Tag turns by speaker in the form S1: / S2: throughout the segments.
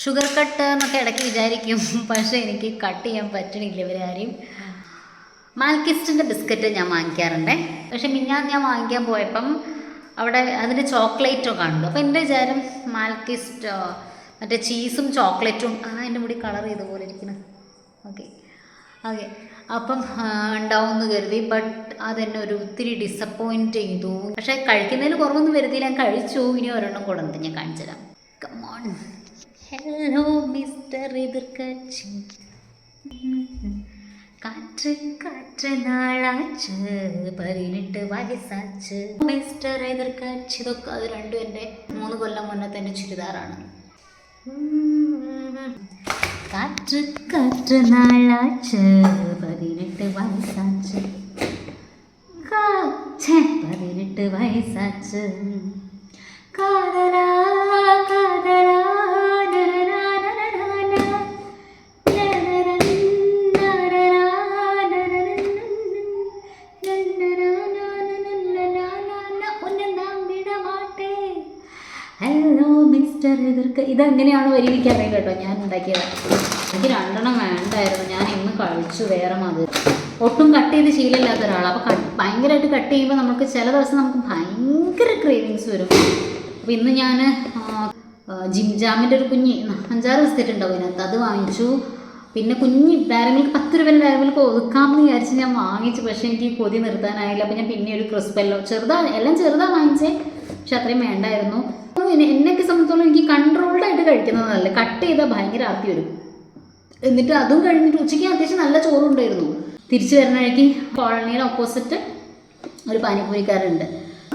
S1: Sugar cut എന്നൊക്കെ ഇടയ്ക്ക് വിചാരിക്കും, പക്ഷേ എനിക്ക് കട്ട് ചെയ്യാൻ പറ്റണില്ല ഇവരാരെയും. മാൽക്കിസ്റ്റിൻ്റെ ബിസ്ക്കറ്റ് ഞാൻ വാങ്ങിക്കാറുണ്ട്. പക്ഷേ മിഞ്ഞാന്ന് ഞാൻ വാങ്ങിക്കാൻ പോയപ്പം അവിടെ അതിൻ്റെ ചോക്ലേറ്റോ കാണുന്നു. അപ്പോൾ എൻ്റെ വിചാരം മാൽക്കിസ്റ്റ് മറ്റേ ചീസും ചോക്ലേറ്റും എൻ്റെ മുടി കളർ ചെയ്തപോലെ ഇരിക്കണം. ഓക്കെ ഓക്കെ അപ്പം ഉണ്ടാവുമെന്ന് കരുതി. ബട്ട് അതെന്നെ ഒരു ഒത്തിരി ഡിസപ്പോയിൻറ്റ് ചെയ്തു. പക്ഷേ കഴിക്കുന്നതിന് കുറവൊന്നും വരുത്തില്ല, ഞാൻ കഴിച്ചു. ഇനി ഒരെണ്ണം കൊടുത്ത് ഞാൻ കാണിച്ചു തരാം. കമോൺ. ഹലോ മിസ്റ്റർ എതിർക്കച്ചി, കാറ്റ് കാറ്റ് നാളാച്ച് 18 വയസ്സാച്ച്. മിസ്റ്റർ എതിർക്കച്ചി, ഇതൊക്കെ അത് രണ്ടും എൻ്റെ 3 കൊല്ലം മുന്നത്തെ എൻ്റെ ചുരിദാറാണ്. കാറ്റ് കാറ്റ് നാളാച്ച് 18 വയസ്സാച്ച്, 18 വയസ്സാച്ച്. കാതലാ കാതലാ ഹലോ മിസ്റ്റർ എതിർക്ക്. ഇതെങ്ങനെയാണ് വരി എനിക്കറിയില്ല കേട്ടോ, ഞാൻ ഉണ്ടാക്കിയത്. എനിക്ക് 2 വേണ്ടായിരുന്നു, ഞാൻ ഇന്ന് കഴിച്ചു. വേറെ മതി, ഒട്ടും കട്ട് ചെയ്ത് ശീലമില്ലാത്ത ഒരാളാണ്. അപ്പോൾ ഭയങ്കരമായിട്ട് കട്ട് ചെയ്യുമ്പോൾ നമുക്ക് ചില ദിവസം നമുക്ക് ഭയങ്കര ക്രേവിങ്സ് വരും. അപ്പോൾ ഇന്ന് ഞാൻ ജിം ജാമിൻ്റെ ഒരു കുഞ്ഞ് 5-6 ബിസ്ക്കറ്റ് ഉണ്ടാവും ഇതിനകത്ത്, അത് വാങ്ങിച്ചു. പിന്നെ കുഞ്ഞ് ഡയറി മിൽക്ക് 10 രൂപ ഡയറി മിൽക്ക് ഒതുക്കാമെന്ന് വിചാരിച്ച് ഞാൻ വാങ്ങിച്ചു. പക്ഷേ എനിക്ക് കൊതി നിർത്താനായില്ല. അപ്പോൾ ഞാൻ പിന്നെ ഒരു ക്രിസ്പെല്ലോ എല്ലാം ചെറുതാണ് വാങ്ങിച്ചേ, പക്ഷെ അത്രയും വേണ്ടായിരുന്നു. എന്നെയൊക്കെ സംബന്ധിച്ചോളം എനിക്ക് കൺട്രോൾഡായിട്ട് കഴിക്കുന്നതല്ല, കട്ട് ചെയ്താൽ ഭയങ്കര ആർത്തി വരും. എന്നിട്ട് അതും കഴിഞ്ഞിട്ട് ഉച്ചയ്ക്ക് അത്യാവശ്യം നല്ല ചോറുണ്ടായിരുന്നു. തിരിച്ചു വരുന്ന വഴിക്ക് കോളനിയുടെ ഓപ്പോസിറ്റ് ഒരു പാനിപ്പൂരിക്കാരുണ്ട്.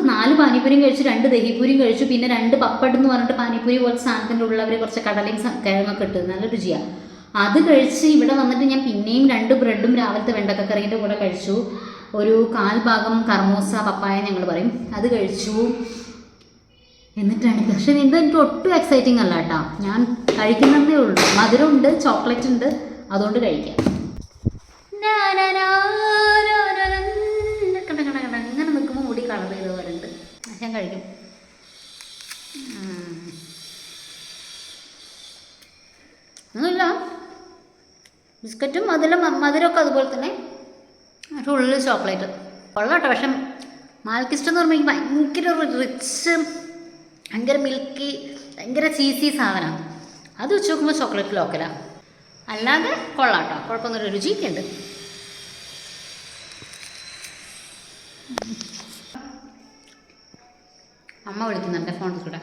S1: 4 പാനിപ്പൂരിയും കഴിച്ചു, 2 ദഹിപ്പൂരിയും കഴിച്ചു. പിന്നെ 2 പപ്പട് എന്ന് പറഞ്ഞിട്ട് പാനിപ്പൂരി പോലത്തെ സാധനത്തിൻ്റെ ഉള്ളിൽ അവർ കുറച്ച് കടലയും കിഴങ്ങൊക്കെ ഇട്ടത് നല്ല രുചിയാണ്. അത് കഴിച്ച് ഇവിടെ വന്നിട്ട് ഞാൻ പിന്നെയും 2 ബ്രെഡും രാവിലത്തെ വെണ്ടക്കക്കറീൻ്റെ കൂടെ കഴിച്ചു. ഒരു 1/4 ഭാഗം കർമോസ പപ്പായ ഞങ്ങൾ പറയും, അത് കഴിച്ചു. എന്നിട്ടാണ് പക്ഷേ ഇത് എനിക്ക് ഒട്ടും എക്സൈറ്റിംഗ് അല്ല കേട്ടോ, ഞാൻ കഴിക്കുന്നതേ ഉള്ളൂ. മധുരമുണ്ട്, ചോക്ലേറ്റ് ഉണ്ട്, അതുകൊണ്ട് കഴിക്കാം. അങ്ങനെ നിൽക്കുമ്പോൾ മുടി കളർ ചെയ്തപോലെ ഉണ്ട്. ഞാൻ കഴിക്കും. ഒന്നുമില്ല, ബിസ്ക്കറ്റും മധുരമൊക്കെ അതുപോലെ തന്നെ, പക്ഷെ ഉള്ളിൽ ചോക്ലേറ്റ് കൊള്ളാം കേട്ടോ. പക്ഷെ മാൽക്കിസ്റ്റ് എന്ന് പറയുമ്പോൾ ഭയങ്കര റിച്ച്, ഭയങ്കര മിൽക്കി, ഭയങ്കര ചീസി സാധനമാണ്. അത് വെച്ച് നോക്കുമ്പോൾ ചോക്ലേറ്റ് ലോക്കലാണ്. അല്ലാതെ കൊള്ളാം കേട്ടോ, കുഴപ്പമൊന്നുമില്ല, രുചിയൊക്കെ ഉണ്ട്. അമ്മ വിളിക്കുന്നുണ്ട് ഫോണിൽ കൂടെ.